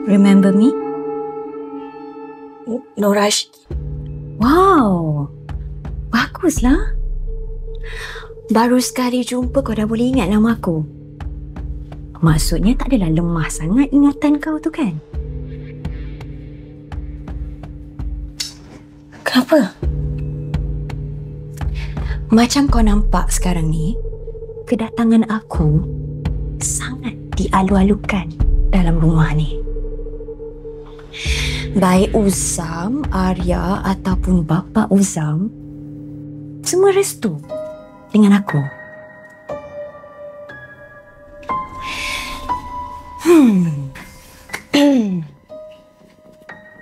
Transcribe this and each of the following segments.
Remember me? Norash. Wow, baguslah. Baru sekali jumpa kau dah boleh ingat nama aku. Maksudnya tak adalah lemah sangat ingatan kau tu kan? Kenapa? Macam kau nampak sekarang ni, Kedatangan aku sangat dialu-alukan dalam rumah ni. baik Uzam, Arya ataupun Bapa Uzam semua restu dengan aku.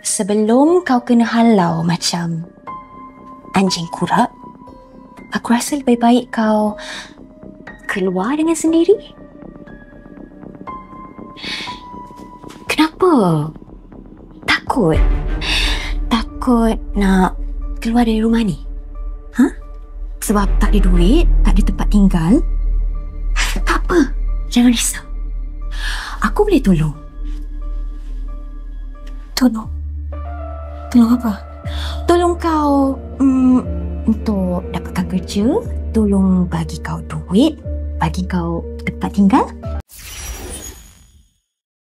sebelum kau kena halau macam anjing kurap, Aku rasa lebih baik kau keluar dengan sendiri. Kenapa? Takut? Takut nak keluar dari rumah ni? Ha? Sebab tak ada duit, tak ada tempat tinggal? Tak apa, jangan risau. Aku boleh tolong. Tolong? Tolong apa? Tolong kau untuk dapatkan kerja, tolong bagi kau duit, bagi kau tempat tinggal.